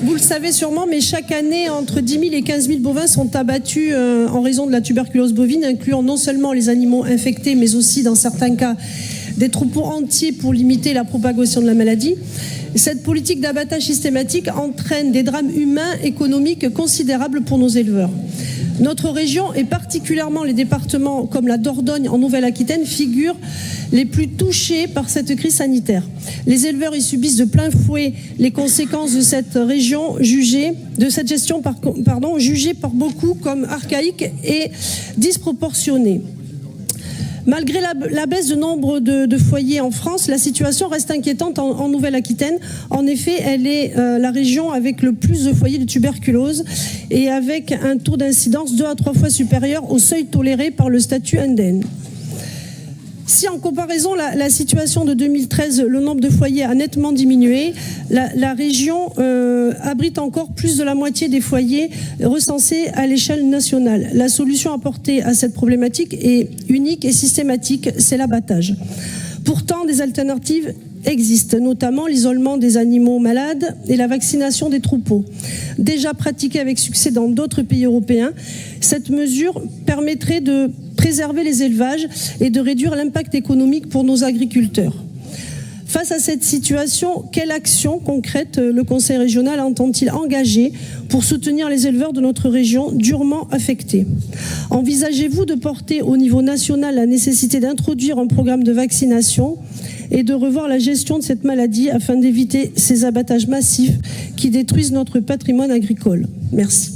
Vous le savez sûrement, mais chaque année, entre 10 000 et 15 000 bovins sont abattus en raison de la tuberculose bovine, incluant non seulement les animaux infectés, mais aussi, dans certains cas, des troupeaux entiers pour limiter la propagation de la maladie. Cette politique d'abattage systématique entraîne des drames humains, économiques considérables pour nos éleveurs. Notre région, et particulièrement les départements comme la Dordogne en Nouvelle-Aquitaine, figurent les plus touchés par cette crise sanitaire. Les éleveurs y subissent de plein fouet les conséquences de cette région jugée par beaucoup comme archaïque et disproportionnée. Malgré la baisse de nombre de foyers en France, la situation reste inquiétante en Nouvelle-Aquitaine. En effet, elle est la région avec le plus de foyers de tuberculose et avec un taux d'incidence 2 à 3 fois supérieur au seuil toléré par le statut indemne. Si en comparaison la situation de 2013, le nombre de foyers a nettement diminué, la région abrite encore plus de la moitié des foyers recensés à l'échelle nationale. La solution apportée à cette problématique est unique et systématique, c'est l'abattage. Pourtant, des alternatives existent, notamment l'isolement des animaux malades et la vaccination des troupeaux. Déjà pratiquée avec succès dans d'autres pays européens, cette mesure permettrait de préserver les élevages et de réduire l'impact économique pour nos agriculteurs. Face à cette situation, quelle action concrète le Conseil régional entend-il engager pour soutenir les éleveurs de notre région durement affectés? Envisagez-vous de porter au niveau national la nécessité d'introduire un programme de vaccination et de revoir la gestion de cette maladie afin d'éviter ces abattages massifs qui détruisent notre patrimoine agricole? Merci.